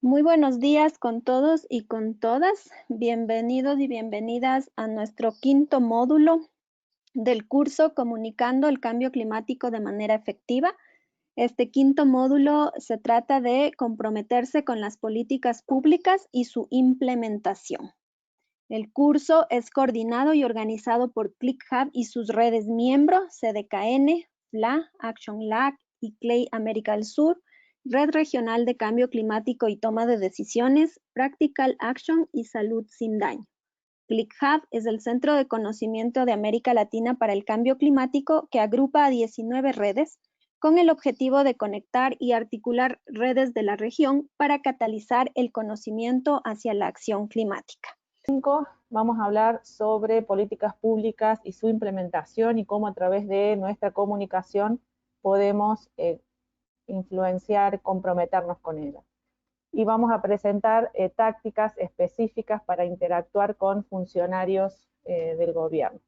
Muy buenos días con todos y con todas. Bienvenidos y bienvenidas a nuestro quinto módulo del curso Comunicando el Cambio Climático de manera efectiva. Este quinto módulo se trata de comprometerse con las políticas públicas y su implementación. El curso es coordinado y organizado por ClickHub y sus redes miembros, CDKN, FLA, Action Lag y CLEI América del Sur, Red Regional de Cambio Climático y Toma de Decisiones, Practical Action y Salud Sin Daño. ClickHub es el Centro de Conocimiento de América Latina para el Cambio Climático que agrupa a 19 redes con el objetivo de conectar y articular redes de la región para catalizar el conocimiento hacia la acción climática. Vamos a hablar sobre políticas públicas y su implementación y cómo a través de nuestra comunicación podemos influenciar, comprometernos con ellas. Y vamos a presentar tácticas específicas para interactuar con funcionarios del gobierno.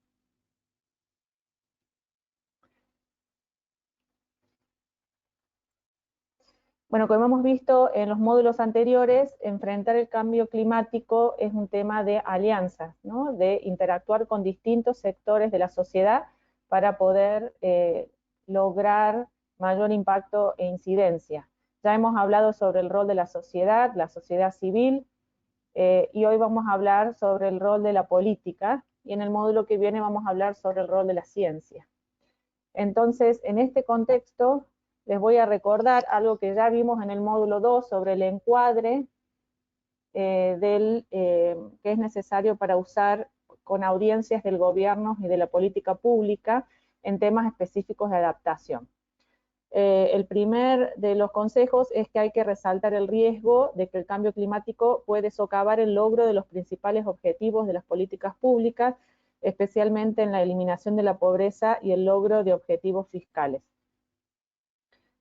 Bueno, como hemos visto en los módulos anteriores, enfrentar el cambio climático es un tema de alianzas, ¿no? De interactuar con distintos sectores de la sociedad para poder lograr mayor impacto e incidencia. Ya hemos hablado sobre el rol de la sociedad civil, y hoy vamos a hablar sobre el rol de la política, y en el módulo que viene vamos a hablar sobre el rol de la ciencia. Entonces, en este contexto, les voy a recordar algo que ya vimos en el módulo 2 sobre el encuadre que es necesario para usar con audiencias del gobierno y de la política pública en temas específicos de adaptación. El primer de los consejos es que hay que resaltar el riesgo de que el cambio climático puede socavar el logro de los principales objetivos de las políticas públicas, especialmente en la eliminación de la pobreza y el logro de objetivos fiscales.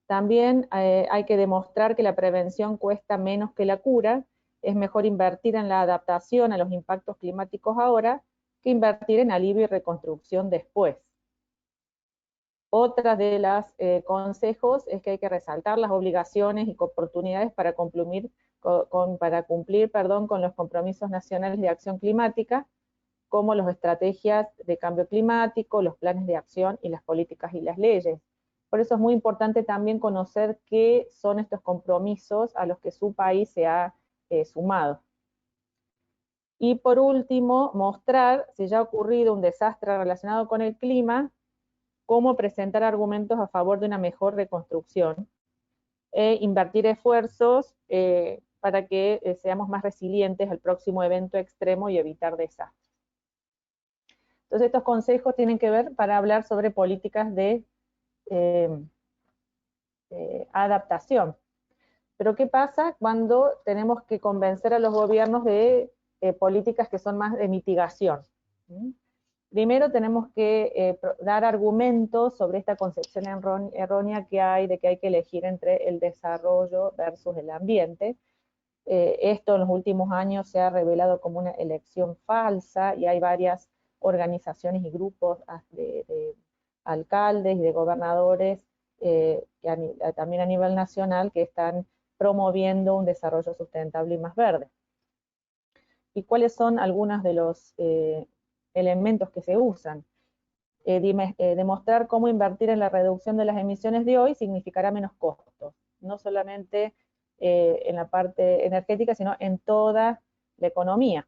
También hay que demostrar que la prevención cuesta menos que la cura. Es mejor invertir en la adaptación a los impactos climáticos ahora que invertir en alivio y reconstrucción después. Otra de los consejos es que hay que resaltar las obligaciones y oportunidades para cumplir con los compromisos nacionales de acción climática, como las estrategias de cambio climático, los planes de acción y las políticas y las leyes. Por eso es muy importante también conocer qué son estos compromisos a los que su país se ha sumado. Y por último, mostrar si ya ha ocurrido un desastre relacionado con el clima, cómo presentar argumentos a favor de una mejor reconstrucción e invertir esfuerzos para que seamos más resilientes al próximo evento extremo y evitar desastres. Entonces estos consejos tienen que ver para hablar sobre políticas de adaptación. Pero ¿qué pasa cuando tenemos que convencer a los gobiernos de políticas que son más de mitigación? Primero tenemos que dar argumentos sobre esta concepción errónea que hay de que hay que elegir entre el desarrollo versus el ambiente. Esto en los últimos años se ha revelado como una elección falsa y hay varias organizaciones y grupos de alcaldes y de gobernadores también a nivel nacional que están promoviendo un desarrollo sustentable y más verde. ¿Y cuáles son algunos de los elementos que se usan? Demostrar cómo invertir en la reducción de las emisiones de hoy significará menos costos, no solamente en la parte energética, sino en toda la economía.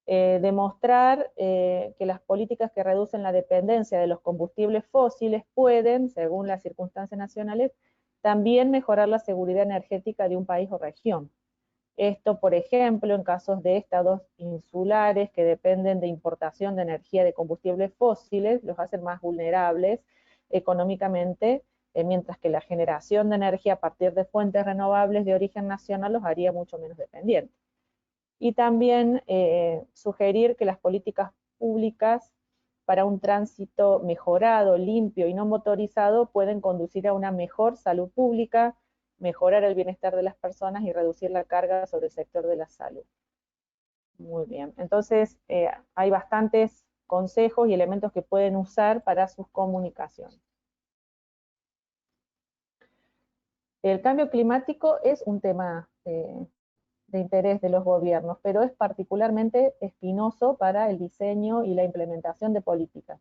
Demostrar que las políticas que reducen la dependencia de los combustibles fósiles pueden, según las circunstancias nacionales, también mejorar la seguridad energética de un país o región. Esto, por ejemplo, en casos de estados insulares que dependen de importación de energía de combustibles fósiles, los hacen más vulnerables económicamente, mientras que la generación de energía a partir de fuentes renovables de origen nacional los haría mucho menos dependientes. Y también sugerir que las políticas públicas para un tránsito mejorado, limpio y no motorizado pueden conducir a una mejor salud pública, mejorar el bienestar de las personas y reducir la carga sobre el sector de la salud. Muy bien, entonces hay bastantes consejos y elementos que pueden usar para sus comunicaciones. El cambio climático es un tema de interés de los gobiernos, pero es particularmente espinoso para el diseño y la implementación de políticas,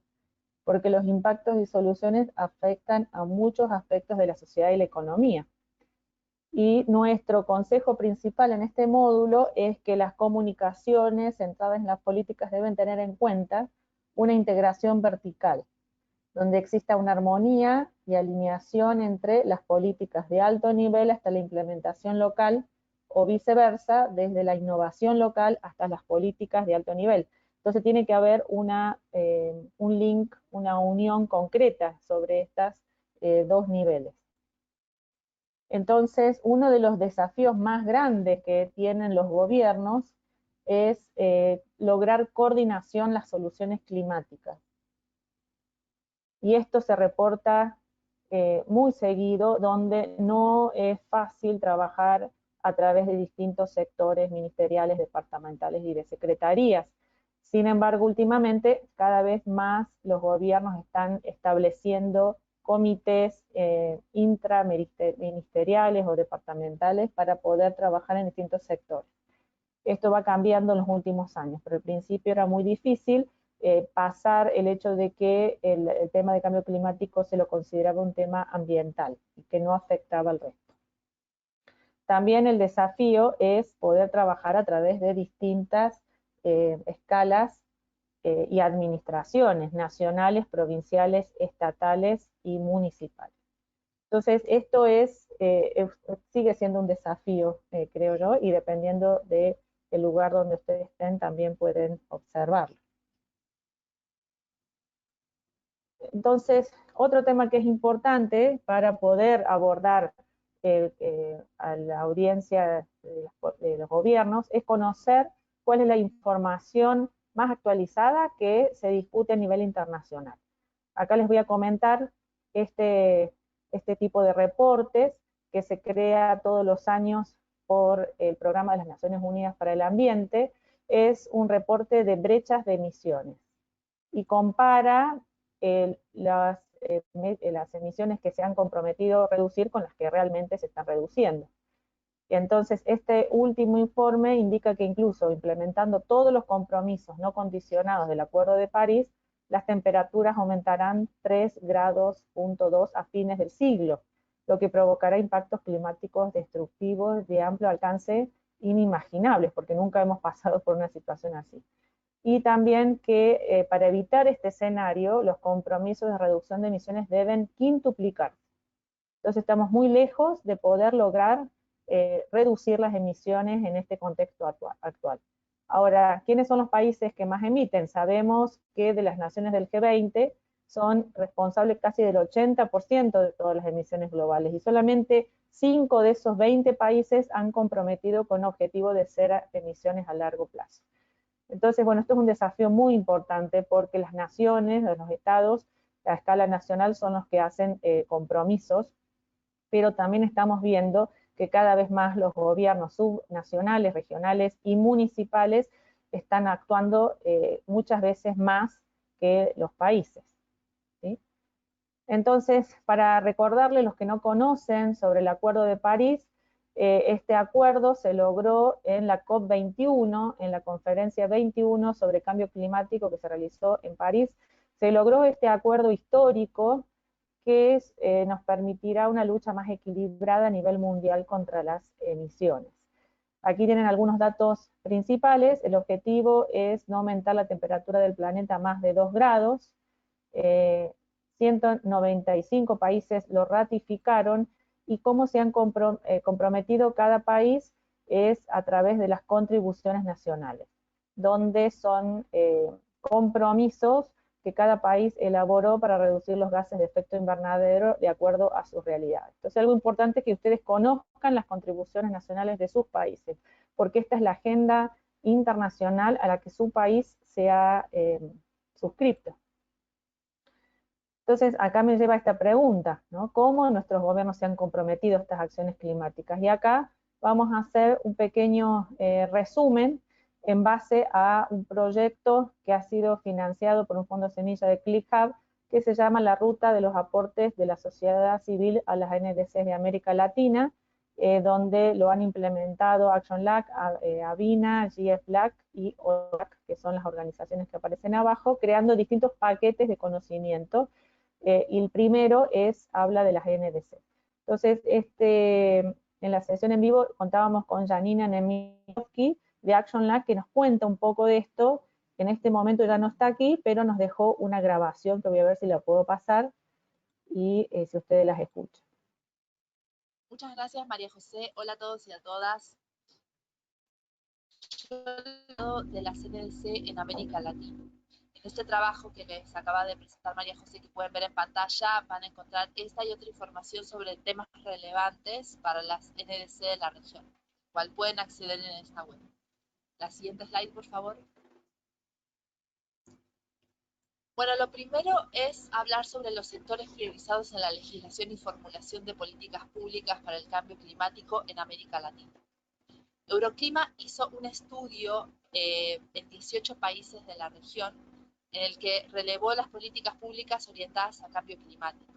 porque los impactos y soluciones afectan a muchos aspectos de la sociedad y la economía. Y nuestro consejo principal en este módulo es que las comunicaciones centradas en las políticas deben tener en cuenta una integración vertical, donde exista una armonía y alineación entre las políticas de alto nivel hasta la implementación local, o viceversa, desde la innovación local hasta las políticas de alto nivel. Entonces tiene que haber un link, una unión concreta sobre estos dos niveles. Entonces, uno de los desafíos más grandes que tienen los gobiernos es lograr coordinación en las soluciones climáticas. Y esto se reporta muy seguido, donde no es fácil trabajar a través de distintos sectores ministeriales, departamentales y de secretarías. Sin embargo, últimamente cada vez más los gobiernos están estableciendo comités intraministeriales o departamentales para poder trabajar en distintos sectores. Esto va cambiando en los últimos años, pero al principio era muy difícil pasar el hecho de que el tema de cambio climático se lo consideraba un tema ambiental y que no afectaba al resto. También el desafío es poder trabajar a través de distintas escalas y administraciones nacionales, provinciales, estatales y municipales. Entonces, esto sigue siendo un desafío, creo yo, y dependiendo del lugar donde ustedes estén, también pueden observarlo. Entonces, otro tema que es importante para poder abordar a la audiencia de los gobiernos es conocer cuál es la información más actualizada que se discute a nivel internacional. Acá les voy a comentar este tipo de reportes que se crea todos los años por el Programa de las Naciones Unidas para el Ambiente. Es un reporte de brechas de emisiones y compara las emisiones que se han comprometido a reducir con las que realmente se están reduciendo. Entonces, este último informe indica que incluso implementando todos los compromisos no condicionados del Acuerdo de París, las temperaturas aumentarán 3,2 grados a fines del siglo, lo que provocará impactos climáticos destructivos de amplio alcance inimaginables, porque nunca hemos pasado por una situación así. Y también que para evitar este escenario, los compromisos de reducción de emisiones deben quintuplicarse. Entonces estamos muy lejos de poder lograr reducir las emisiones en este contexto actual. Ahora, ¿quiénes son los países que más emiten? Sabemos que de las naciones del G20 son responsables casi del 80% de todas las emisiones globales y solamente 5 de esos 20 países han comprometido con objetivo de cero emisiones a largo plazo. Entonces, bueno, esto es un desafío muy importante porque las naciones, los estados, a escala nacional son los que hacen compromisos, pero también estamos viendo que cada vez más los gobiernos subnacionales, regionales y municipales están actuando muchas veces más que los países, ¿sí? Entonces, para recordarles los que no conocen sobre el Acuerdo de París, este acuerdo se logró en la COP21, en la conferencia 21 sobre cambio climático que se realizó en París. Se logró este acuerdo histórico que nos permitirá una lucha más equilibrada a nivel mundial contra las emisiones. Aquí tienen algunos datos principales. El objetivo es no aumentar la temperatura del planeta a más de 2 grados. 195 países lo ratificaron y cómo se han comprometido cada país es a través de las contribuciones nacionales, donde son compromisos que cada país elaboró para reducir los gases de efecto invernadero de acuerdo a sus realidades. Entonces, algo importante es que ustedes conozcan las contribuciones nacionales de sus países, porque esta es la agenda internacional a la que su país se ha suscrito. Entonces, acá me lleva esta pregunta, ¿no? ¿Cómo nuestros gobiernos se han comprometido a estas acciones climáticas? Y acá vamos a hacer un pequeño resumen en base a un proyecto que ha sido financiado por un fondo semilla de ClickHub, que se llama La Ruta de los Aportes de la Sociedad Civil a las NDCs de América Latina, donde lo han implementado Action Lab, Avina, GFLAC y OLAC, que son las organizaciones que aparecen abajo, creando distintos paquetes de conocimiento. Y el primero habla de las NDC. Entonces, en la sesión en vivo contábamos con Janina Nemirovsky de Action Lab, que nos cuenta un poco de esto. En este momento ya no está aquí, pero nos dejó una grabación que voy a ver si la puedo pasar y si ustedes las escuchan. Muchas gracias, María José. Hola a todos y a todas. Yo de la CNDC en América Latina. En este trabajo que les acaba de presentar María José, que pueden ver en pantalla, van a encontrar esta y otra información sobre temas relevantes para las NDC de la región, cual pueden acceder en esta web. La siguiente slide, por favor. Bueno, lo primero es hablar sobre los sectores priorizados en la legislación y formulación de políticas públicas para el cambio climático en América Latina. Euroclima hizo un estudio en 18 países de la región en el que relevó las políticas públicas orientadas a cambio climático.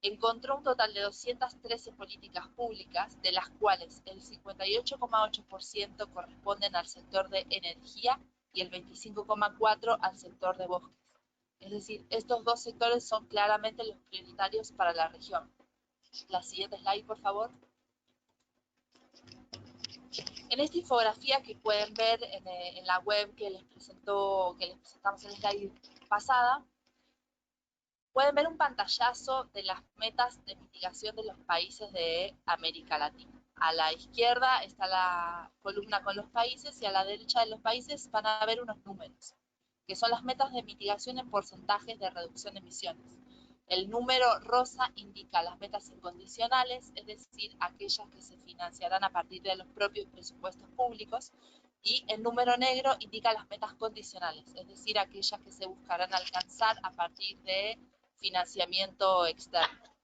Encontró un total de 213 políticas públicas, de las cuales el 58,8% corresponden al sector de energía y el 25,4% al sector de bosques. Es decir, estos dos sectores son claramente los prioritarios para la región. La siguiente slide, por favor. En esta infografía que pueden ver en la web que les presentamos en la slide pasada, pueden ver un pantallazo de las metas de mitigación de los países de América Latina. A la izquierda está la columna con los países y a la derecha de los países van a ver unos números, que son las metas de mitigación en porcentajes de reducción de emisiones. El número rosa indica las metas incondicionales, es decir, aquellas que se financiarán a partir de los propios presupuestos públicos, y el número negro indica las metas condicionales, es decir, aquellas que se buscarán alcanzar a partir de financiamiento externo.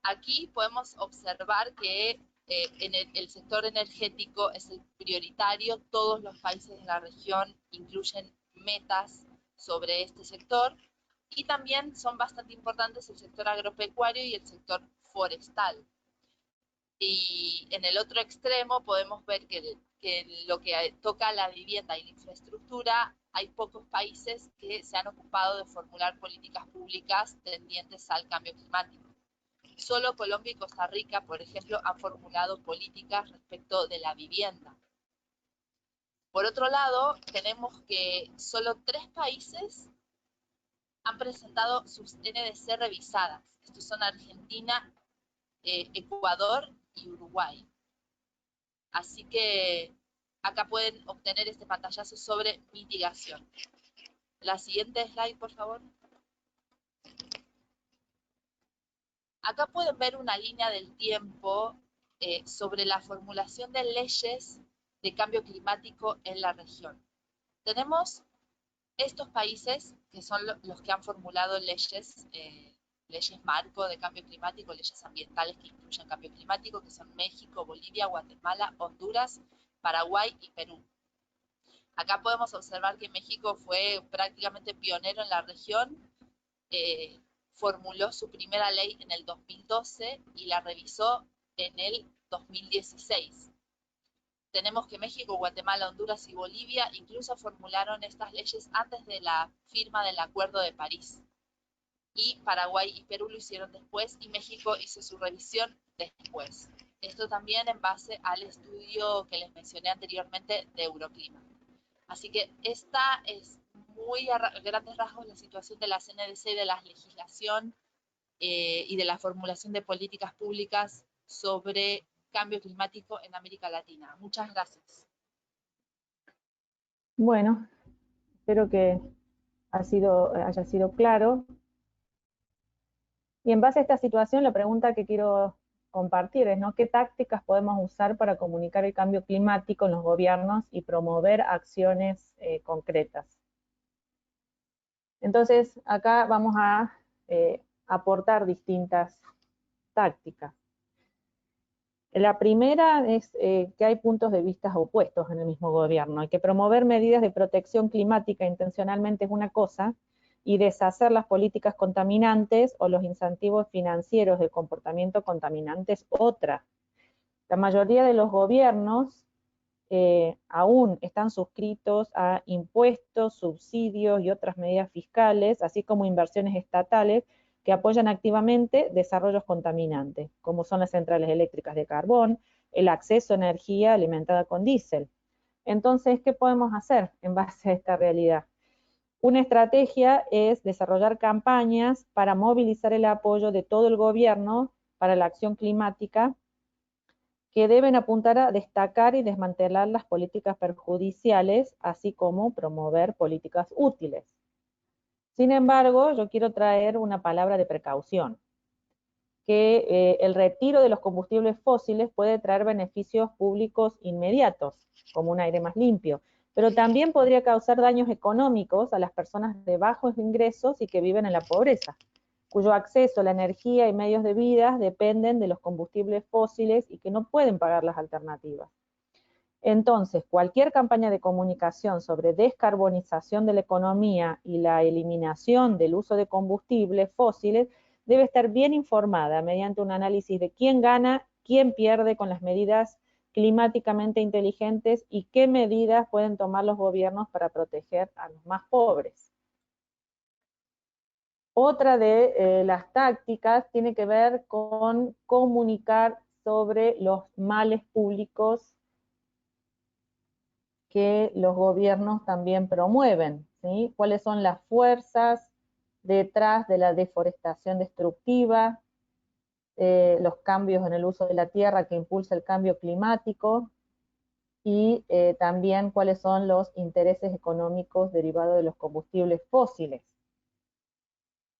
Aquí podemos observar que en el sector energético es el prioritario. Todos los países de la región incluyen metas sobre este sector, y también son bastante importantes el sector agropecuario y el sector forestal. Y en el otro extremo podemos ver que en lo que toca a la vivienda y la infraestructura, hay pocos países que se han ocupado de formular políticas públicas tendientes al cambio climático. Solo Colombia y Costa Rica, por ejemplo, han formulado políticas respecto de la vivienda. Por otro lado, tenemos que solo 3 países han presentado sus NDC revisadas. Estos son Argentina, Ecuador y Uruguay. Así que acá pueden obtener este pantallazo sobre mitigación. La siguiente slide, por favor. Acá pueden ver una línea del tiempo sobre la formulación de leyes de cambio climático en la región. Tenemos estos países que son los que han formulado leyes marco de cambio climático, leyes ambientales que incluyen cambio climático, que son México, Bolivia, Guatemala, Honduras, Paraguay y Perú. Acá podemos observar que México fue prácticamente pionero en la región, formuló su primera ley en el 2012 y la revisó en el 2016. Tenemos que México, Guatemala, Honduras y Bolivia incluso formularon estas leyes antes de la firma del Acuerdo de París. Y Paraguay y Perú lo hicieron después, y México hizo su revisión después. Esto también en base al estudio que les mencioné anteriormente de Euroclima. Así que esta es muy a grandes rasgos la situación de la CNDC, de la legislación y de la formulación de políticas públicas sobre cambio climático en América Latina. Muchas gracias. Bueno, espero que haya sido claro. Y en base a esta situación, la pregunta que quiero compartir es, ¿no?, ¿qué tácticas podemos usar para comunicar el cambio climático en los gobiernos y promover acciones concretas? Entonces, acá vamos a aportar distintas tácticas. La primera es que hay puntos de vista opuestos en el mismo gobierno. Hay que promover medidas de protección climática intencionalmente es una cosa, y deshacer las políticas contaminantes o los incentivos financieros de comportamiento contaminante es otra. La mayoría de los gobiernos aún están suscritos a impuestos, subsidios y otras medidas fiscales, así como inversiones estatales que apoyan activamente desarrollos contaminantes, como son las centrales eléctricas de carbón, el acceso a energía alimentada con diésel. Entonces, ¿qué podemos hacer en base a esta realidad? Una estrategia es desarrollar campañas para movilizar el apoyo de todo el gobierno para la acción climática, que deben apuntar a destacar y desmantelar las políticas perjudiciales, así como promover políticas útiles. Sin embargo, yo quiero traer una palabra de precaución, que el retiro de los combustibles fósiles puede traer beneficios públicos inmediatos, como un aire más limpio, pero también podría causar daños económicos a las personas de bajos ingresos y que viven en la pobreza, cuyo acceso a la energía y medios de vida dependen de los combustibles fósiles y que no pueden pagar las alternativas. Entonces, cualquier campaña de comunicación sobre descarbonización de la economía y la eliminación del uso de combustibles fósiles debe estar bien informada mediante un análisis de quién gana, quién pierde con las medidas climáticamente inteligentes y qué medidas pueden tomar los gobiernos para proteger a los más pobres. Otra de las tácticas tiene que ver con comunicar sobre los males públicos que los gobiernos también promueven, ¿sí? ¿Cuáles son las fuerzas detrás de la deforestación destructiva, los cambios en el uso de la tierra que impulsa el cambio climático y también cuáles son los intereses económicos derivados de los combustibles fósiles?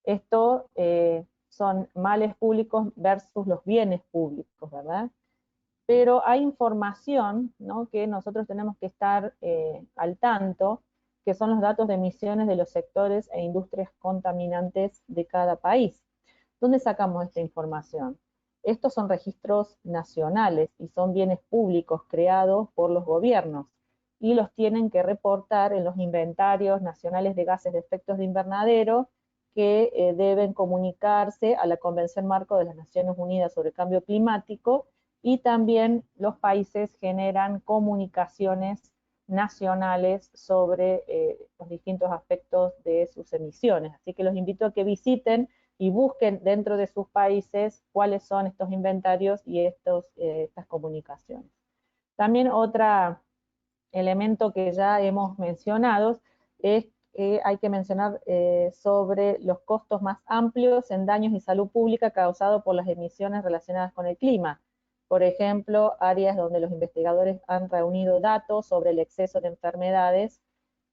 Esto son males públicos versus los bienes públicos, ¿verdad? Pero hay información, ¿no?, que nosotros tenemos que estar al tanto, que son los datos de emisiones de los sectores e industrias contaminantes de cada país. ¿Dónde sacamos esta información? Estos son registros nacionales y son bienes públicos creados por los gobiernos y los tienen que reportar en los inventarios nacionales de gases de efectos de invernadero que deben comunicarse a la Convención Marco de las Naciones Unidas sobre el Cambio Climático, y también los países generan comunicaciones nacionales sobre los distintos aspectos de sus emisiones. Así que los invito a que visiten y busquen dentro de sus países cuáles son estos inventarios y estas comunicaciones. También otro elemento que ya hemos mencionado es que hay que mencionar sobre los costos más amplios en daños y salud pública causados por las emisiones relacionadas con el clima. Por ejemplo, áreas donde los investigadores han reunido datos sobre el exceso de enfermedades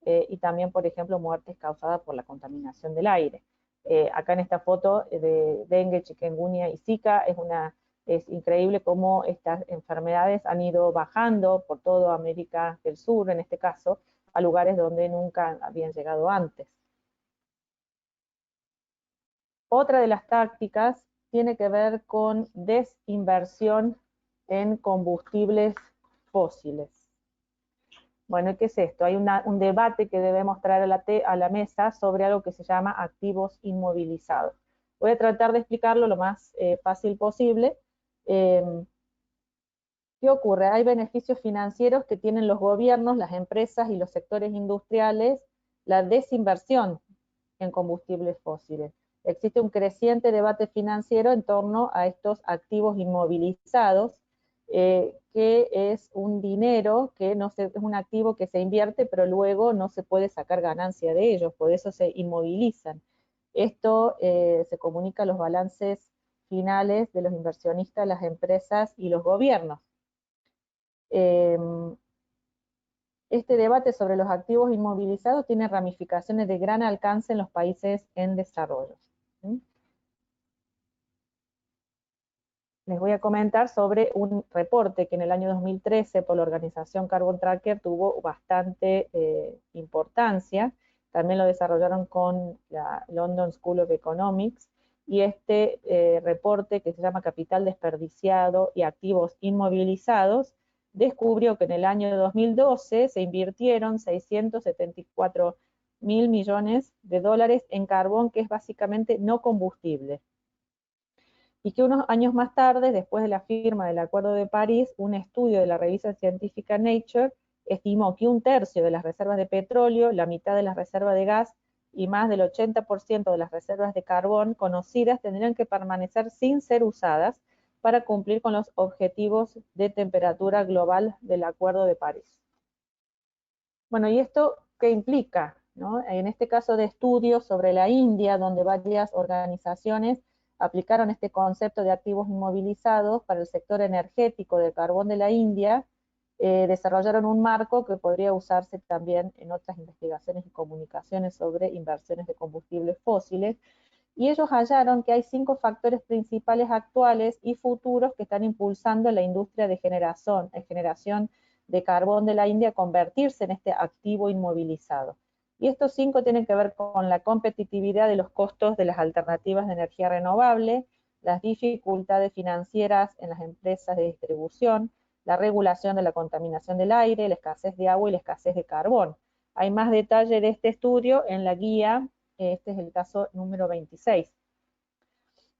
y también, por ejemplo, muertes causadas por la contaminación del aire. Acá en esta foto de dengue, chikungunya y zika es increíble cómo estas enfermedades han ido bajando por toda América del Sur, en este caso, a lugares donde nunca habían llegado antes. Otra de las tácticas tiene que ver con desinversión en combustibles fósiles. Bueno, ¿qué es esto? Hay un debate que debemos traer a la mesa sobre algo que se llama activos inmovilizados. Voy a tratar de explicarlo lo más fácil posible. ¿Qué ocurre? Hay beneficios financieros que tienen los gobiernos, las empresas y los sectores industriales, la desinversión en combustibles fósiles. Existe un creciente debate financiero en torno a estos activos inmovilizados, que es un dinero que es un activo que se invierte, pero luego no se puede sacar ganancia de ellos, por eso se inmovilizan. Esto se comunica a los balances finales de los inversionistas, las empresas y los gobiernos. Este debate sobre los activos inmovilizados tiene ramificaciones de gran alcance en los países en desarrollo. Les voy a comentar sobre un reporte que en el año 2013 por la organización Carbon Tracker tuvo bastante importancia. También lo desarrollaron con la London School of Economics, y este reporte, que se llama Capital Desperdiciado y Activos Inmovilizados, descubrió que en el año 2012 se invirtieron 674.000 millones de dólares en carbón, que es básicamente no combustible. y que unos años más tarde, después de la firma del Acuerdo de París, un estudio de la revista científica Nature estimó que un tercio de las reservas de petróleo, la mitad de las reservas de gas y más del 80% de las reservas de carbón conocidas tendrían que permanecer sin ser usadas para cumplir con los objetivos de temperatura global del Acuerdo de París. Bueno, ¿y esto qué implica? ¿No? En este caso de estudios sobre la India, donde varias organizaciones aplicaron este concepto de activos inmovilizados para el sector energético del carbón de la India, desarrollaron un marco que podría usarse también en otras investigaciones y comunicaciones sobre inversiones de combustibles fósiles, y ellos hallaron que hay 5 factores principales actuales y futuros que están impulsando la industria de generación de carbón de la India a convertirse en este activo inmovilizado. Y estos 5 tienen que ver con la competitividad de los costos de las alternativas de energía renovable, las dificultades financieras en las empresas de distribución, la regulación de la contaminación del aire, la escasez de agua y la escasez de carbón. Hay más detalle de este estudio en la guía, este es el caso número 26.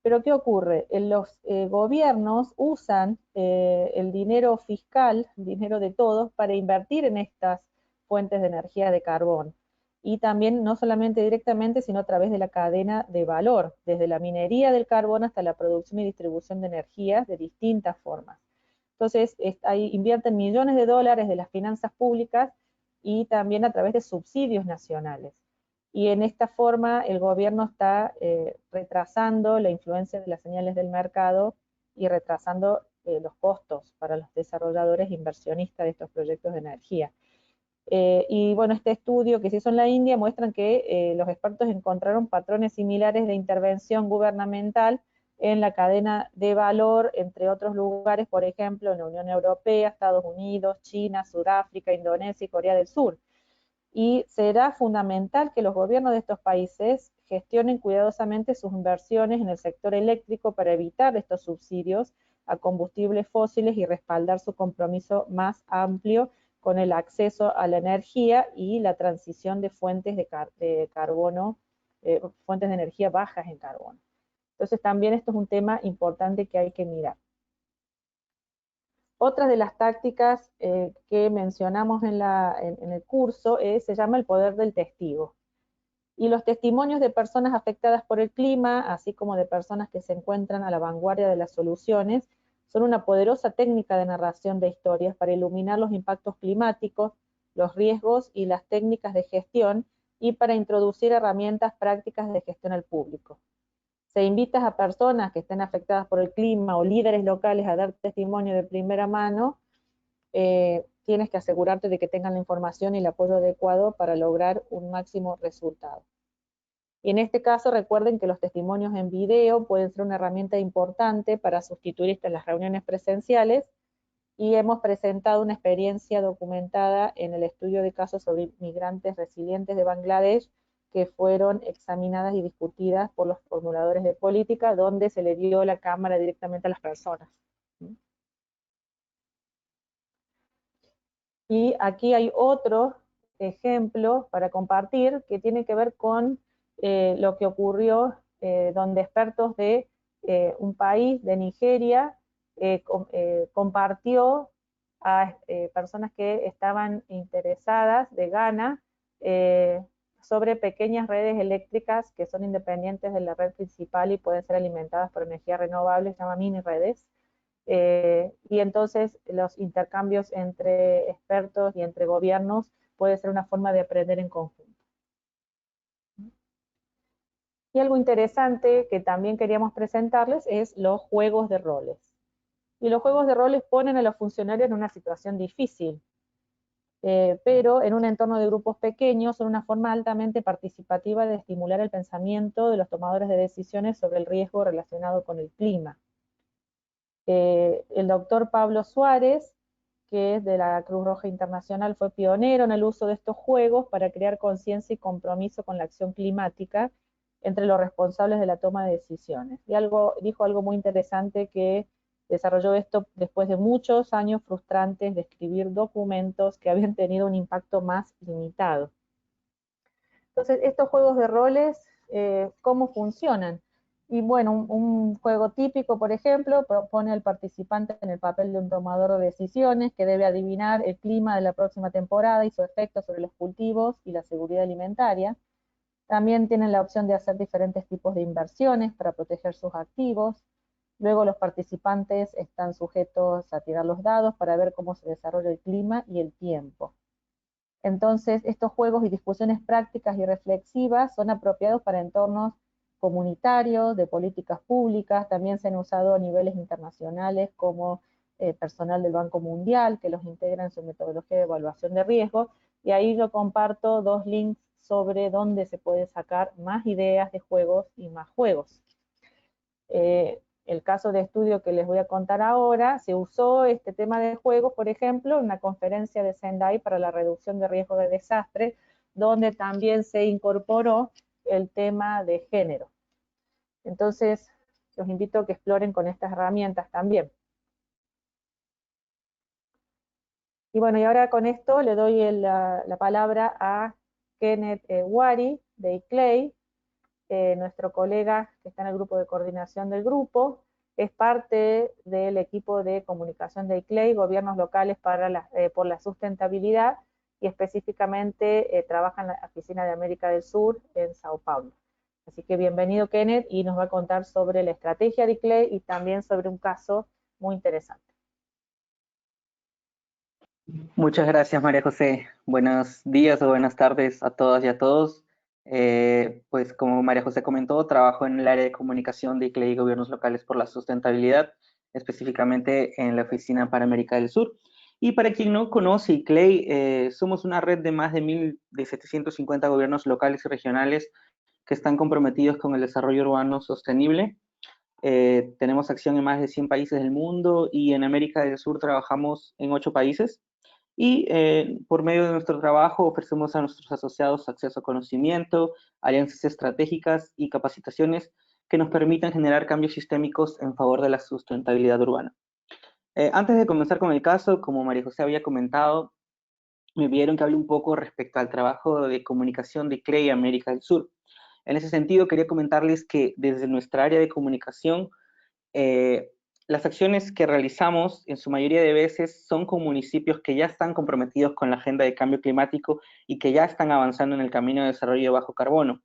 Pero ¿qué ocurre? Los gobiernos usan el dinero fiscal, el dinero de todos, para invertir en estas fuentes de energía de carbón. Y también no solamente directamente, sino a través de la cadena de valor, desde la minería del carbón hasta la producción y distribución de energías de distintas formas. Entonces, ahí invierten millones de dólares de las finanzas públicas y también a través de subsidios nacionales. Y en esta forma el gobierno está retrasando la influencia de las señales del mercado y retrasando los costos para los desarrolladores e inversionistas de estos proyectos de energía. Y bueno, este estudio que se hizo en la India muestra que los expertos encontraron patrones similares de intervención gubernamental en la cadena de valor, entre otros lugares, por ejemplo, en la Unión Europea, Estados Unidos, China, Sudáfrica, Indonesia y Corea del Sur. Y será fundamental que los gobiernos de estos países gestionen cuidadosamente sus inversiones en el sector eléctrico para evitar estos subsidios a combustibles fósiles y respaldar su compromiso más amplio con el acceso a la energía y la transición de fuentes de carbono, fuentes de energía bajas en carbono. Entonces también esto es un tema importante que hay que mirar. Otra de las tácticas que mencionamos en el curso se llama el poder del testigo. Y los testimonios de personas afectadas por el clima, así como de personas que se encuentran a la vanguardia de las soluciones, son una poderosa técnica de narración de historias para iluminar los impactos climáticos, los riesgos y las técnicas de gestión, y para introducir herramientas prácticas de gestión al público. Se invita a personas que estén afectadas por el clima o líderes locales a dar testimonio de primera mano, tienes que asegurarte de que tengan la información y el apoyo adecuado para lograr un máximo resultado. Y en este caso recuerden que los testimonios en video pueden ser una herramienta importante para sustituir las reuniones presenciales, y hemos presentado una experiencia documentada en el estudio de casos sobre migrantes resilientes de Bangladesh que fueron examinadas y discutidas por los formuladores de política, donde se le dio la cámara directamente a las personas. Y aquí hay otro ejemplo para compartir que tiene que ver con lo que ocurrió donde expertos de un país, de Nigeria, compartió a personas que estaban interesadas de Ghana sobre pequeñas redes eléctricas que son independientes de la red principal y pueden ser alimentadas por energía renovable, se llama mini redes. Y entonces los intercambios entre expertos y entre gobiernos puede ser una forma de aprender en conjunto. Y algo interesante que también queríamos presentarles es los juegos de roles. Y los juegos de roles ponen a los funcionarios en una situación difícil, pero en un entorno de grupos pequeños son una forma altamente participativa de estimular el pensamiento de los tomadores de decisiones sobre el riesgo relacionado con el clima. El doctor Pablo Suárez, que es de la Cruz Roja Internacional, fue pionero en el uso de estos juegos para crear conciencia y compromiso con la acción climática entre los responsables de la toma de decisiones. Y dijo algo muy interesante, que desarrolló esto después de muchos años frustrantes de escribir documentos que habían tenido un impacto más limitado. Entonces, estos juegos de roles, ¿cómo funcionan? Y bueno, un juego típico, por ejemplo, pone al participante en el papel de un tomador de decisiones que debe adivinar el clima de la próxima temporada y su efecto sobre los cultivos y la seguridad alimentaria. También tienen la opción de hacer diferentes tipos de inversiones para proteger sus activos. Luego los participantes están sujetos a tirar los dados para ver cómo se desarrolla el clima y el tiempo. Entonces, estos juegos y discusiones prácticas y reflexivas son apropiados para entornos comunitarios, de políticas públicas, también se han usado a niveles internacionales como personal del Banco Mundial, que los integra en su metodología de evaluación de riesgo, y ahí yo comparto 2 links sobre dónde se puede sacar más ideas de juegos y más juegos. El caso de estudio que les voy a contar ahora, se usó este tema de juegos, por ejemplo, en una conferencia de Sendai para la reducción de riesgo de desastre, donde también se incorporó el tema de género. Entonces, los invito a que exploren con estas herramientas también. Y bueno, y ahora con esto le doy la palabra a Kenneth Wari de ICLEI, nuestro colega que está en el grupo de coordinación del grupo, es parte del equipo de comunicación de ICLEI, Gobiernos Locales por la Sustentabilidad, y específicamente trabaja en la Oficina de América del Sur en Sao Paulo. Así que bienvenido, Kenneth, y nos va a contar sobre la estrategia de ICLEI y también sobre un caso muy interesante. Muchas gracias, María José. Buenos días o buenas tardes a todas y a todos. Pues como María José comentó, trabajo en el área de comunicación de ICLEI Gobiernos Locales por la Sustentabilidad, específicamente en la Oficina para América del Sur. Y para quien no conoce ICLEI, somos una red de más de 750 gobiernos locales y regionales que están comprometidos con el desarrollo urbano sostenible. Tenemos acción en más de 100 países del mundo y en América del Sur trabajamos en 8 países. Y por medio de nuestro trabajo ofrecemos a nuestros asociados acceso a conocimiento, alianzas estratégicas y capacitaciones que nos permitan generar cambios sistémicos en favor de la sustentabilidad urbana. Antes de comenzar con el caso, como María José había comentado, me pidieron que hable un poco respecto al trabajo de comunicación de ICLEI América del Sur. En ese sentido, quería comentarles que desde nuestra área de comunicación, las acciones que realizamos en su mayoría de veces son con municipios que ya están comprometidos con la agenda de cambio climático y que ya están avanzando en el camino de desarrollo de bajo carbono.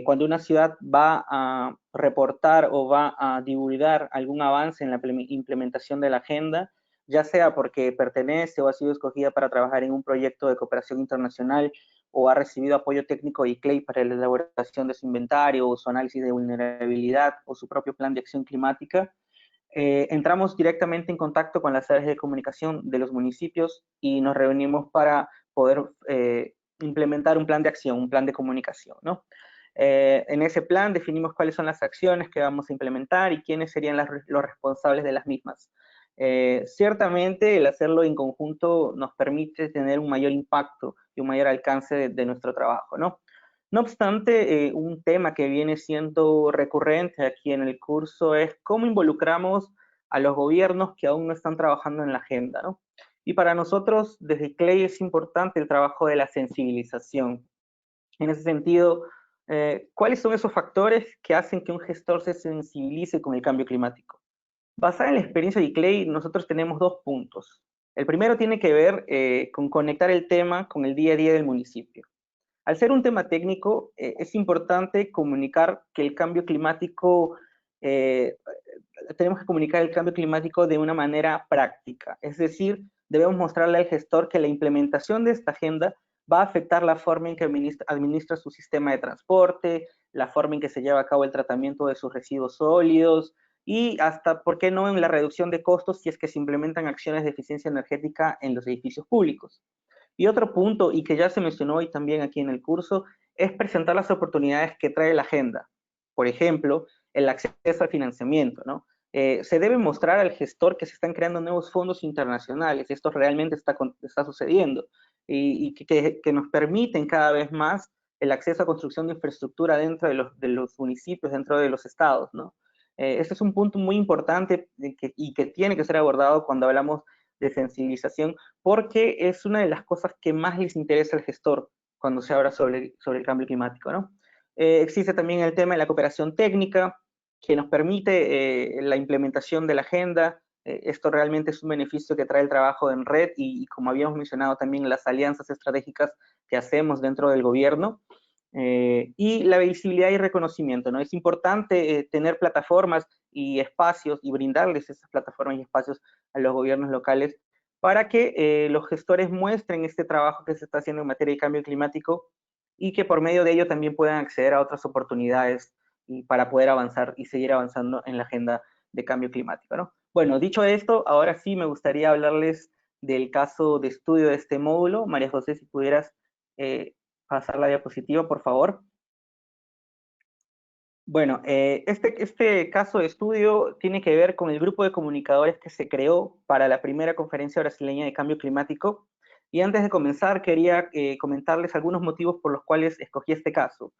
Cuando una ciudad va a reportar o va a divulgar algún avance en la implementación de la agenda, ya sea porque pertenece o ha sido escogida para trabajar en un proyecto de cooperación internacional o ha recibido apoyo técnico de ICLEI para la elaboración de su inventario o su análisis de vulnerabilidad o su propio plan de acción climática, entramos directamente en contacto con las áreas de comunicación de los municipios y nos reunimos para poder implementar un plan de acción, un plan de comunicación, ¿no? En ese plan definimos cuáles son las acciones que vamos a implementar y quiénes serían los responsables de las mismas. Ciertamente el hacerlo en conjunto nos permite tener un mayor impacto y un mayor alcance de nuestro trabajo, ¿no? No obstante, un tema que viene siendo recurrente aquí en el curso es cómo involucramos a los gobiernos que aún no están trabajando en la agenda, ¿no? Y para nosotros, desde ICLEI, es importante el trabajo de la sensibilización. En ese sentido, ¿cuáles son esos factores que hacen que un gestor se sensibilice con el cambio climático? Basada en la experiencia de ICLEI, nosotros tenemos 2 puntos. El primero tiene que ver con conectar el tema con el día a día del municipio. Al ser un tema técnico, es importante comunicar que el cambio climático, tenemos que comunicar el cambio climático de una manera práctica. Es decir, debemos mostrarle al gestor que la implementación de esta agenda va a afectar la forma en que administra su sistema de transporte, la forma en que se lleva a cabo el tratamiento de sus residuos sólidos y hasta, ¿por qué no?, en la reducción de costos si es que se implementan acciones de eficiencia energética en los edificios públicos. Y otro punto, y que ya se mencionó hoy también aquí en el curso, es presentar las oportunidades que trae la agenda. Por ejemplo, el acceso al financiamiento, ¿no? Se debe mostrar al gestor que se están creando nuevos fondos internacionales, esto realmente está sucediendo, y que nos permiten cada vez más el acceso a construcción de infraestructura dentro de los municipios, dentro de los estados, ¿no? Este es un punto muy importante y que tiene que ser abordado cuando hablamos de sensibilización, porque es una de las cosas que más les interesa al gestor cuando se habla sobre el cambio climático, ¿no? Existe también el tema de la cooperación técnica, que nos permite la implementación de la agenda. Esto realmente es un beneficio que trae el trabajo en red y como habíamos mencionado también las alianzas estratégicas que hacemos dentro del gobierno. Y la visibilidad y reconocimiento, ¿no? Es importante tener plataformas y espacios y brindarles esas plataformas y espacios a los gobiernos locales para que los gestores muestren este trabajo que se está haciendo en materia de cambio climático y que por medio de ello también puedan acceder a otras oportunidades y para poder avanzar y seguir avanzando en la agenda de cambio climático, ¿no? Bueno, dicho esto, ahora sí me gustaría hablarles del caso de estudio de este módulo. María José, si pudieras pasar la diapositiva, por favor. Bueno, este caso de estudio tiene que ver con el grupo de comunicadores que se creó para la primera conferencia brasileña de cambio climático. Y antes de comenzar, quería comentarles algunos motivos por los cuales escogí este caso.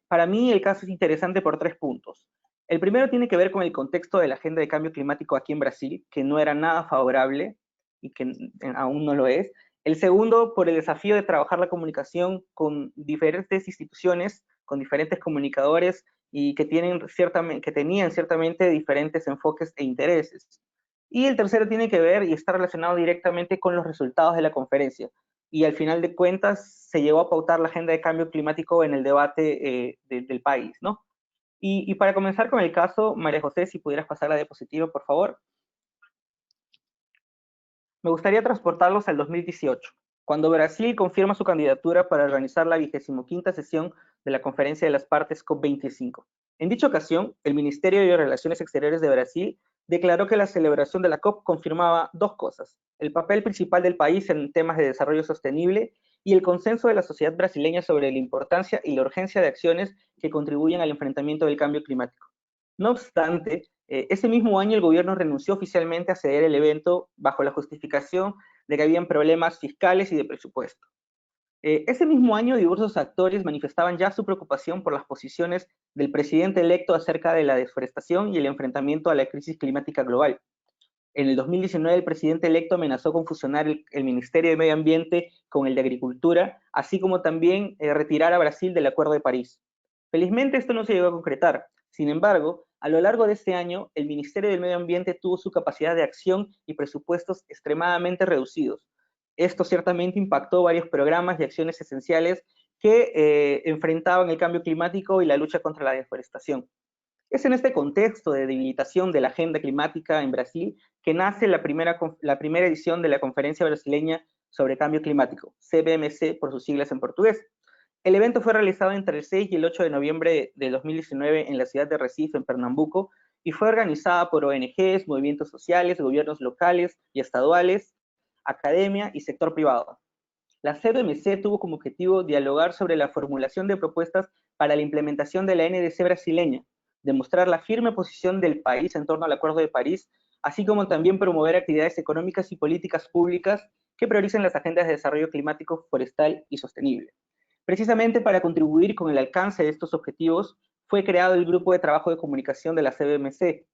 Para mí, el caso es interesante por 3 puntos. El primero tiene que ver con el contexto de la agenda de cambio climático aquí en Brasil, que no era nada favorable y que aún no lo es. El segundo, por el desafío de trabajar la comunicación con diferentes instituciones, con diferentes comunicadores y que tenían ciertamente diferentes enfoques e intereses. Y el tercero tiene que ver y está relacionado directamente con los resultados de la conferencia. Y al final de cuentas se llegó a pautar la agenda de cambio climático en el debate del país, ¿no? Y para comenzar con el caso, María José, si pudieras pasar la diapositiva, por favor. Me gustaría transportarlos al 2018, cuando Brasil confirma su candidatura para organizar la 25ª sesión de la Conferencia de las Partes COP25. En dicha ocasión, el Ministerio de Relaciones Exteriores de Brasil declaró que la celebración de la COP confirmaba 2 cosas: el papel principal del país en temas de desarrollo sostenible y el consenso de la sociedad brasileña sobre la importancia y la urgencia de acciones que contribuyen al enfrentamiento del cambio climático. No obstante, ese mismo año el gobierno renunció oficialmente a ceder el evento bajo la justificación de que habían problemas fiscales y de presupuesto. Ese mismo año diversos actores manifestaban ya su preocupación por las posiciones del presidente electo acerca de la deforestación y el enfrentamiento a la crisis climática global. En el 2019 el presidente electo amenazó con fusionar el Ministerio de Medio Ambiente con el de Agricultura, así como también retirar a Brasil del Acuerdo de París. Felizmente esto no se llegó a concretar. Sin embargo, a lo largo de este año, el Ministerio del Medio Ambiente tuvo su capacidad de acción y presupuestos extremadamente reducidos. Esto ciertamente impactó varios programas y acciones esenciales que enfrentaban el cambio climático y la lucha contra la deforestación. Es en este contexto de debilitación de la agenda climática en Brasil que nace la primera edición de la Conferencia Brasileña sobre Cambio Climático, CBMC por sus siglas en portugués. El evento fue realizado entre el 6 y el 8 de noviembre de 2019 en la ciudad de Recife, en Pernambuco, y fue organizada por ONGs, movimientos sociales, gobiernos locales y estaduales, academia y sector privado. La CBMC tuvo como objetivo dialogar sobre la formulación de propuestas para la implementación de la NDC brasileña, demostrar la firme posición del país en torno al Acuerdo de París, así como también promover actividades económicas y políticas públicas que prioricen las agendas de desarrollo climático, forestal y sostenible. Precisamente para contribuir con el alcance de estos objetivos, fue creado el Grupo de Trabajo de Comunicación de la CBMC,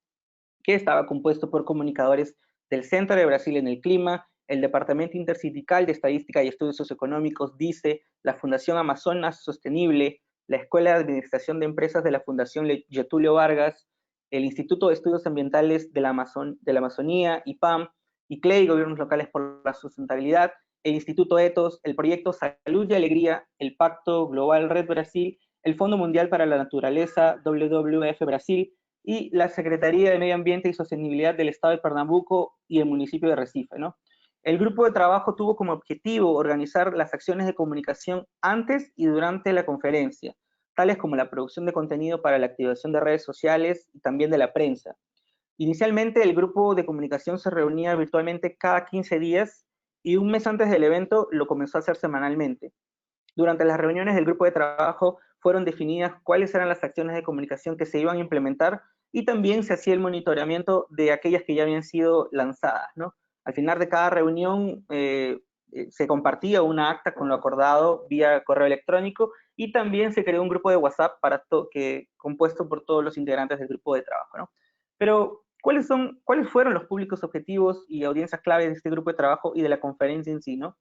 que estaba compuesto por comunicadores del Centro de Brasil en el Clima, el Departamento Intersindical de Estadística y Estudios Socioeconómicos, DICE, la Fundación Amazonas Sostenible, la Escuela de Administración de Empresas de la Fundación Getúlio Vargas, el Instituto de Estudios Ambientales de la Amazonía, IPAM, ICLEI, Gobiernos Locales por la Sustentabilidad, el Instituto ETOS, el Proyecto Salud y Alegría, el Pacto Global Red Brasil, el Fondo Mundial para la Naturaleza, WWF Brasil, y la Secretaría de Medio Ambiente y Sostenibilidad del Estado de Pernambuco y el municipio de Recife, ¿no? El grupo de trabajo tuvo como objetivo organizar las acciones de comunicación antes y durante la conferencia, tales como la producción de contenido para la activación de redes sociales y también de la prensa. Inicialmente el grupo de comunicación se reunía virtualmente cada 15 días y un mes antes del evento lo comenzó a hacer semanalmente. Durante las reuniones del grupo de trabajo fueron definidas cuáles eran las acciones de comunicación que se iban a implementar y también se hacía el monitoreamiento de aquellas que ya habían sido lanzadas, ¿no? Al final de cada reunión se compartía una acta con lo acordado vía correo electrónico y también se creó un grupo de WhatsApp compuesto por todos los integrantes del grupo de trabajo, ¿no? Pero, ¿cuáles fueron los públicos objetivos y audiencias clave de este grupo de trabajo y de la conferencia en sí, ¿no?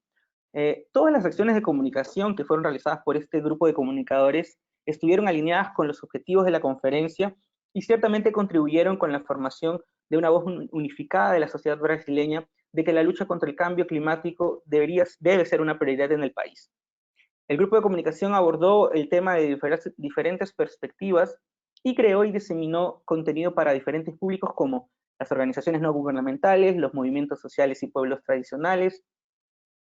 Todas las acciones de comunicación que fueron realizadas por este grupo de comunicadores estuvieron alineadas con los objetivos de la conferencia y ciertamente contribuyeron con la formación de una voz unificada de la sociedad brasileña de que la lucha contra el cambio climático debe ser una prioridad en el país. El grupo de comunicación abordó el tema de diferentes perspectivas y creó y diseminó contenido para diferentes públicos como las organizaciones no gubernamentales, los movimientos sociales y pueblos tradicionales,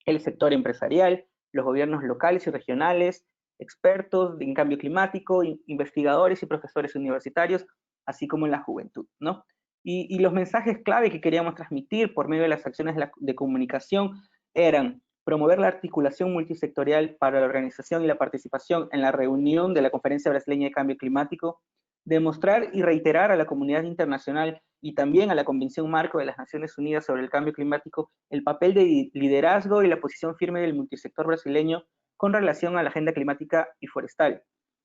el sector empresarial, los gobiernos locales y regionales, expertos en cambio climático, investigadores y profesores universitarios, así como en la juventud, ¿no? Y los mensajes clave que queríamos transmitir por medio de las acciones de comunicación eran promover la articulación multisectorial para la organización y la participación en la reunión de la Conferencia Brasileña de Cambio Climático, demostrar y reiterar a la comunidad internacional y también a la Convención Marco de las Naciones Unidas sobre el Cambio Climático el papel de liderazgo y la posición firme del multisector brasileño con relación a la agenda climática y forestal.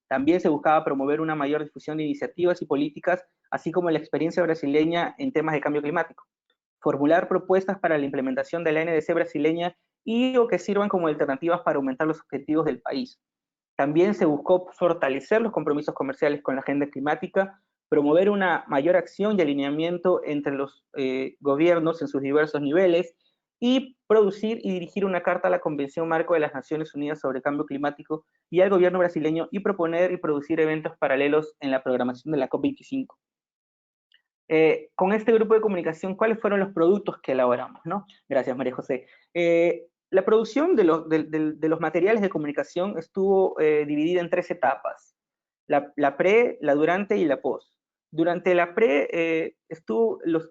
También se buscaba promover una mayor difusión de iniciativas y políticas, así como la experiencia brasileña en temas de cambio climático. Formular propuestas para la implementación de la NDC brasileña y o que sirvan como alternativas para aumentar los objetivos del país. También se buscó fortalecer los compromisos comerciales con la agenda climática, promover una mayor acción y alineamiento entre los gobiernos en sus diversos niveles y producir y dirigir una carta a la Convención Marco de las Naciones Unidas sobre Cambio Climático y al gobierno brasileño y proponer y producir eventos paralelos en la programación de la COP25. Con este grupo de comunicación, ¿cuáles fueron los productos que elaboramos, ¿no? Gracias, María José. La producción de los materiales de comunicación estuvo dividida en 3 etapas, la pre, la durante y la post. Durante la pre,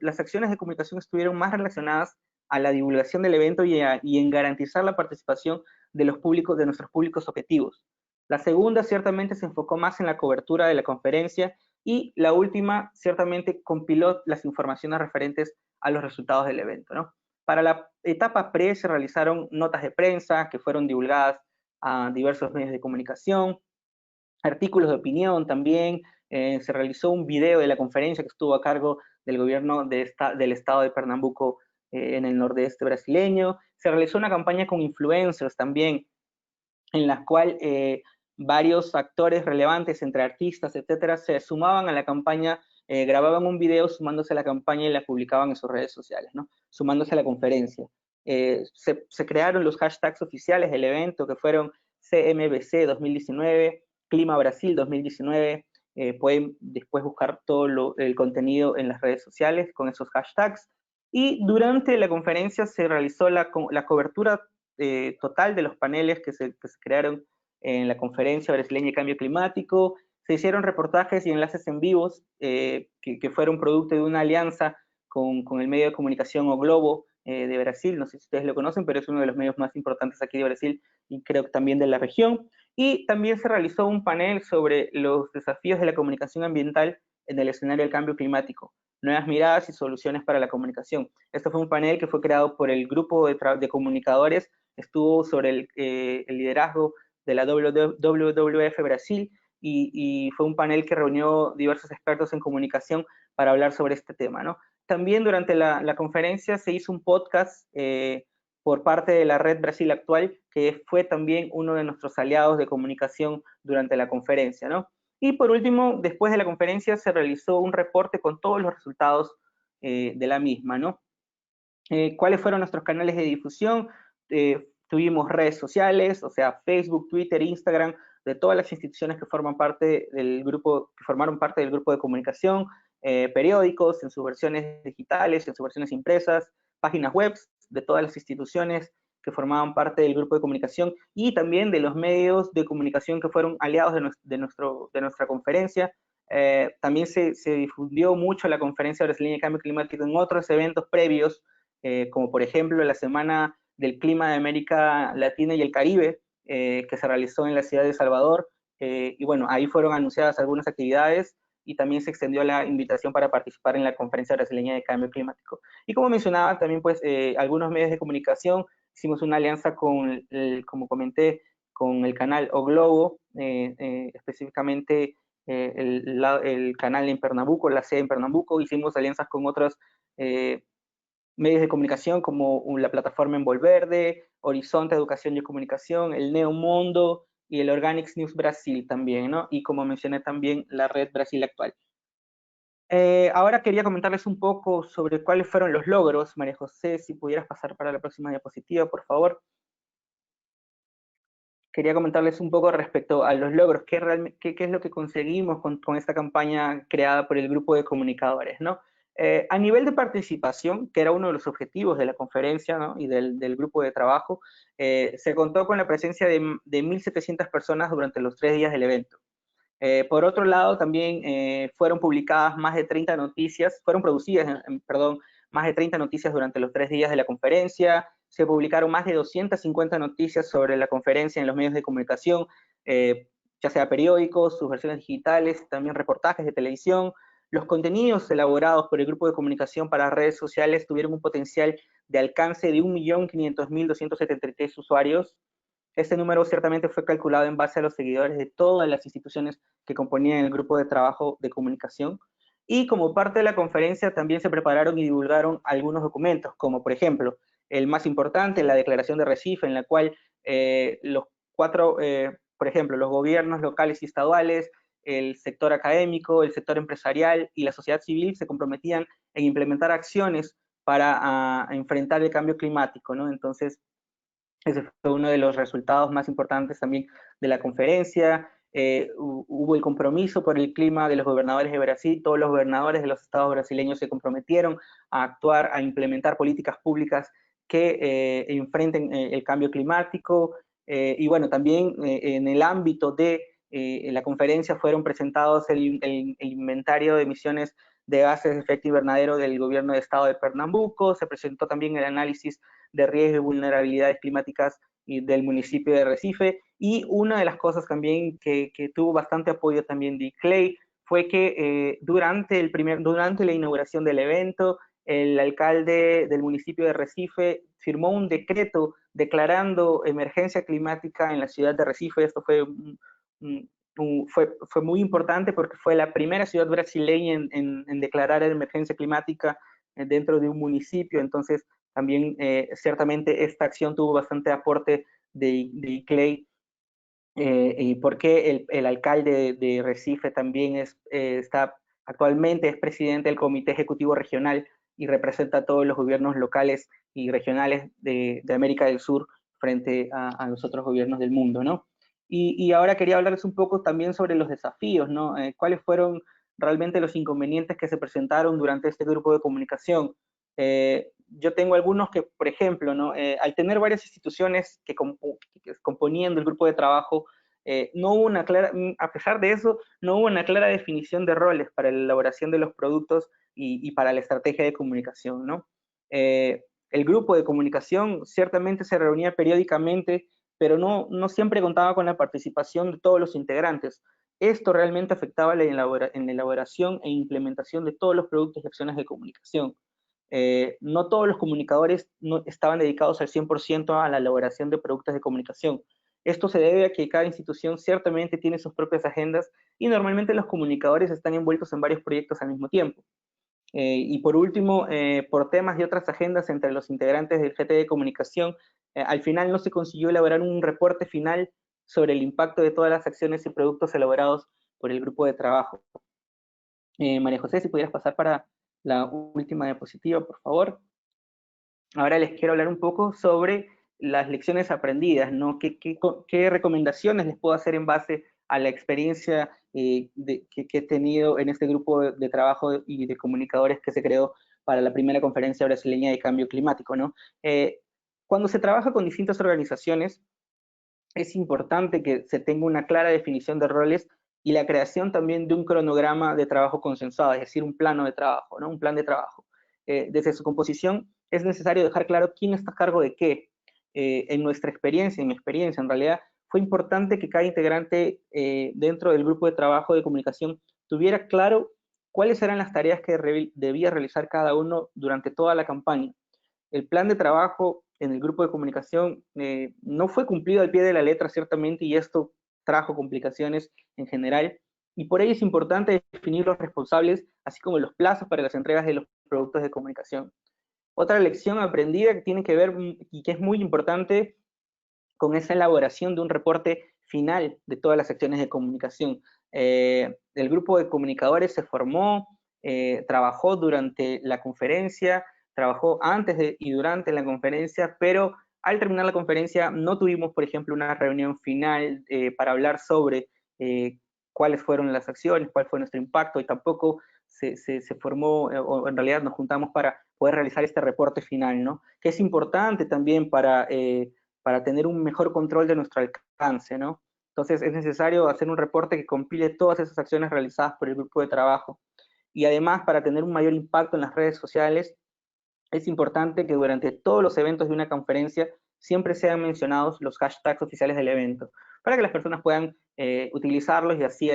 las acciones de comunicación estuvieron más relacionadas a la divulgación del evento y en garantizar la participación de nuestros públicos objetivos. La segunda ciertamente se enfocó más en la cobertura de la conferencia y la última ciertamente compiló las informaciones referentes a los resultados del evento, ¿no? Para la etapa pre se realizaron notas de prensa que fueron divulgadas a diversos medios de comunicación, artículos de opinión también, se realizó un video de la conferencia que estuvo a cargo del gobierno del estado de Pernambuco en el nordeste brasileño, se realizó una campaña con influencers también, en la cual varios actores relevantes, entre artistas, etcétera, se sumaban a la campaña, grababan un video sumándose a la campaña y la publicaban en sus redes sociales, ¿no? Sumándose a la conferencia. Se crearon los hashtags oficiales del evento, que fueron CMBC 2019, Clima Brasil 2019, pueden después buscar todo el contenido en las redes sociales con esos hashtags. Y durante la conferencia se realizó la cobertura total de los paneles que se crearon en la Conferencia Brasileña de Cambio Climático. Se hicieron reportajes y enlaces en vivos que fueron producto de una alianza con el medio de comunicación O Globo de Brasil. No sé si ustedes lo conocen, pero es uno de los medios más importantes aquí de Brasil y creo que también de la región. Y también se realizó un panel sobre los desafíos de la comunicación ambiental en el escenario del cambio climático, nuevas miradas y soluciones para la comunicación. Este fue un panel que fue creado por el grupo de comunicadores, estuvo sobre el liderazgo de la WWF Brasil y fue un panel que reunió diversos expertos en comunicación para hablar sobre este tema, ¿no? También durante la conferencia se hizo un podcast por parte de la Red Brasil Actual, que fue también uno de nuestros aliados de comunicación durante la conferencia, ¿no? Y por último, después de la conferencia se realizó un reporte con todos los resultados de la misma, ¿no? ¿Cuáles fueron nuestros canales de difusión? Tuvimos redes sociales, o sea, Facebook, Twitter, Instagram, de todas las instituciones que formaron parte del grupo de comunicación, periódicos en sus versiones digitales, en sus versiones impresas, páginas web de todas las instituciones que formaban parte del grupo de comunicación y también de los medios de comunicación que fueron aliados de nuestra conferencia. También se difundió mucho la Conferencia Brasileña de Cambio Climático en otros eventos previos, como por ejemplo la Semana del Clima de América Latina y el Caribe, que se realizó en la ciudad de Salvador, y bueno, ahí fueron anunciadas algunas actividades y también se extendió la invitación para participar en la Conferencia Brasileña de Cambio Climático. Y como mencionaba también, pues, algunos medios de comunicación, hicimos una alianza como comenté, con el canal O Globo, específicamente el canal en Pernambuco, la sede en Pernambuco, hicimos alianzas con otros medios de comunicación como la plataforma Envolverde, Horizonte Educación y Comunicación, el Neomundo y el Organics News Brasil también, ¿no? Y como mencioné también, la Red Brasil Actual. Ahora quería comentarles un poco sobre cuáles fueron los logros. María José, si pudieras pasar para la próxima diapositiva, por favor. Quería comentarles un poco respecto a los logros, qué es lo que conseguimos con esta campaña creada por el grupo de comunicadores, ¿no? A nivel de participación, que era uno de los objetivos de la conferencia, ¿no? Y del grupo de trabajo, se contó con la presencia de 1.700 personas durante los 3 días del evento. Por otro lado, también fueron publicadas más de 30 noticias, fueron producidas, perdón, más de 30 noticias durante los 3 días de la conferencia. Se publicaron más de 250 noticias sobre la conferencia en los medios de comunicación, ya sea periódicos, sus versiones digitales, también reportajes de televisión. Los contenidos elaborados por el grupo de comunicación para redes sociales tuvieron un potencial de alcance de 1.500.273 usuarios. Este número ciertamente fue calculado en base a los seguidores de todas las instituciones que componían el grupo de trabajo de comunicación. Y como parte de la conferencia también se prepararon y divulgaron algunos documentos, como por ejemplo, el más importante, la Declaración de Recife, en la cual por ejemplo, los gobiernos locales y estaduales, el sector académico, el sector empresarial y la sociedad civil se comprometían en implementar acciones para enfrentar el cambio climático, ¿no? Entonces, ese fue uno de los resultados más importantes también de la conferencia. Hubo el compromiso por el clima de los gobernadores de Brasil. Todos los gobernadores de los estados brasileños se comprometieron a actuar, a implementar políticas públicas que enfrenten el cambio climático. Y bueno, también en el ámbito de la conferencia fueron presentados el inventario de emisiones de gases de efecto invernadero del gobierno de estado de Pernambuco. Se presentó también el análisis de riesgo y vulnerabilidades climáticas del municipio de Recife. Y una de las cosas también que tuvo bastante apoyo también de ICLEI fue que durante la inauguración del evento, el alcalde del municipio de Recife firmó un decreto declarando emergencia climática en la ciudad de Recife. Esto fue muy importante porque fue la primera ciudad brasileña en declarar emergencia climática dentro de un municipio. Entonces, también ciertamente esta acción tuvo bastante aporte de ICLEI, y porque el alcalde de Recife también actualmente es presidente del Comité Ejecutivo Regional y representa a todos los gobiernos locales y regionales de América del Sur frente a los otros gobiernos del mundo, ¿no? Y ahora quería hablarles un poco también sobre los desafíos, ¿no? ¿Cuáles fueron realmente los inconvenientes que se presentaron durante este grupo de comunicación? Yo tengo algunos que, por ejemplo, ¿no? Al tener varias instituciones que componían el grupo de trabajo, no hubo a pesar de eso, no hubo una clara definición de roles para la elaboración de los productos y para la estrategia de comunicación, ¿no? El grupo de comunicación ciertamente se reunía periódicamente, pero no siempre contaba con la participación de todos los integrantes. Esto realmente afectaba en la elaboración e implementación de todos los productos y acciones de comunicación. No todos los comunicadores estaban dedicados al 100% a la elaboración de productos de comunicación. Esto se debe a que cada institución ciertamente tiene sus propias agendas y normalmente los comunicadores están envueltos en varios proyectos al mismo tiempo. Y por último, por temas de otras agendas entre los integrantes del GT de comunicación, al final no se consiguió elaborar un reporte final sobre el impacto de todas las acciones y productos elaborados por el grupo de trabajo. María José, si pudieras pasar para la última diapositiva, por favor. Ahora les quiero hablar un poco sobre las lecciones aprendidas, ¿no? ¿Qué recomendaciones les puedo hacer en base a la experiencia que he tenido en este grupo de trabajo y de comunicadores que se creó para la primera conferencia brasileña de cambio climático, ¿no? Cuando se trabaja con distintas organizaciones, es importante que se tenga una clara definición de roles y la creación también de un cronograma de trabajo consensuado, es decir, un plano de trabajo, ¿no? Un plan de trabajo. Desde su composición es necesario dejar claro quién está a cargo de qué. En nuestra experiencia, en mi experiencia, en realidad, fue importante que cada integrante dentro del grupo de trabajo de comunicación tuviera claro cuáles eran las tareas que debía realizar cada uno durante toda la campaña. El plan de trabajo en el grupo de comunicación no fue cumplido al pie de la letra, ciertamente, y esto trajo complicaciones en general. Y por ello es importante definir los responsables, así como los plazos para las entregas de los productos de comunicación. Otra lección aprendida que tiene que ver y que es muy importante con esa elaboración de un reporte final de todas las acciones de comunicación. El grupo de comunicadores se formó, trabajó durante la conferencia, trabajó antes y durante la conferencia, pero al terminar la conferencia no tuvimos, por ejemplo, una reunión final para hablar sobre cuáles fueron las acciones, cuál fue nuestro impacto, y tampoco se formó, o en realidad nos juntamos para poder realizar este reporte final, ¿no? Que es importante también para tener un mejor control de nuestro alcance, ¿no? Entonces es necesario hacer un reporte que compile todas esas acciones realizadas por el grupo de trabajo. Y además, para tener un mayor impacto en las redes sociales, es importante que durante todos los eventos de una conferencia siempre sean mencionados los hashtags oficiales del evento, para que las personas puedan utilizarlos y así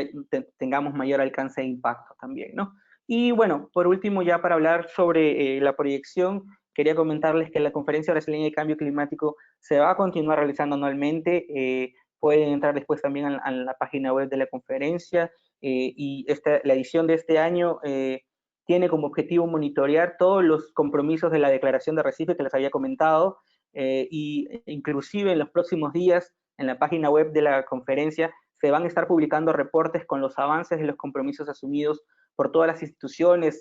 tengamos mayor alcance e impacto también, ¿no? Y bueno, por último, ya para hablar sobre la proyección, quería comentarles que la Conferencia Brasileña de Cambio Climático se va a continuar realizando anualmente. Pueden entrar después también a la página web de la conferencia, y la edición de este año tiene como objetivo monitorear todos los compromisos de la Declaración de Recife que les había comentado, y inclusive en los próximos días en la página web de la conferencia se van a estar publicando reportes con los avances de los compromisos asumidos por todas las instituciones,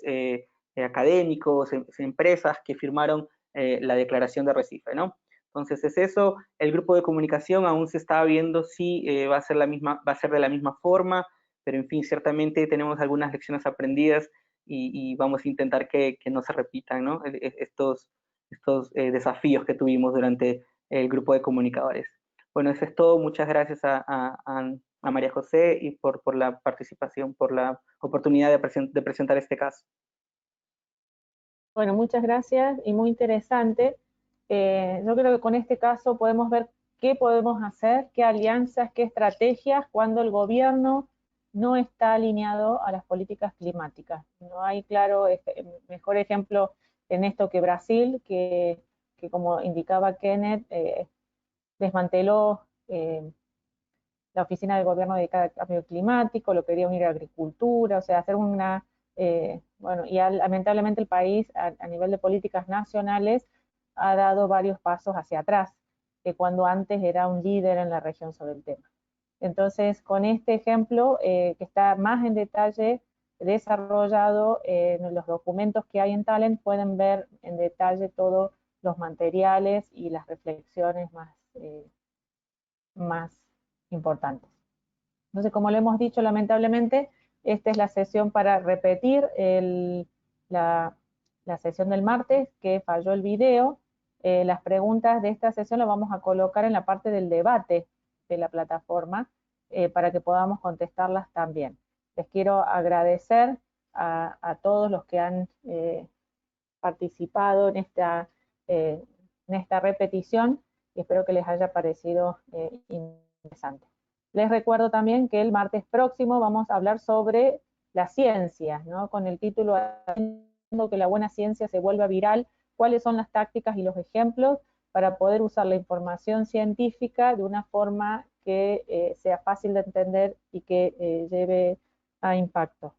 académicos, empresas que firmaron la Declaración de Recife, ¿no? Entonces es eso. El grupo de comunicación aún se está viendo si va a ser de la misma forma, pero en fin, ciertamente tenemos algunas lecciones aprendidas y vamos a intentar que no se repitan, ¿no? Estos desafíos que tuvimos durante el grupo de comunicadores. Bueno, eso es todo. Muchas gracias a María José y por la participación, por la oportunidad de presentar este caso. Bueno, muchas gracias y muy interesante. Yo creo que con este caso podemos ver qué podemos hacer, qué alianzas, qué estrategias cuando el gobierno no está alineado a las políticas climáticas. No hay, claro, mejor ejemplo en esto que Brasil, que como indicaba Kenneth, desmanteló la oficina del gobierno dedicada al cambio climático, lo quería unir a agricultura, o sea, hacer una... bueno, y lamentablemente el país a nivel de políticas nacionales ha dado varios pasos hacia atrás, cuando antes era un líder en la región sobre el tema. Entonces, con este ejemplo, que está más en detalle desarrollado en los documentos que hay en Talent, pueden ver en detalle todos los materiales y las reflexiones más importantes. Entonces, como lo hemos dicho, lamentablemente, esta es la sesión para repetir la sesión del martes, que falló el video. Las preguntas de esta sesión las vamos a colocar en la parte del debate de la plataforma, para que podamos contestarlas también. Les quiero agradecer a todos los que han participado en esta repetición, y espero que les haya parecido interesante. Les recuerdo también que el martes próximo vamos a hablar sobre la ciencia, ¿no? Con el título "Haciendo que la buena ciencia se vuelva viral", cuáles son las tácticas y los ejemplos para poder usar la información científica de una forma que sea fácil de entender y que lleve a impacto.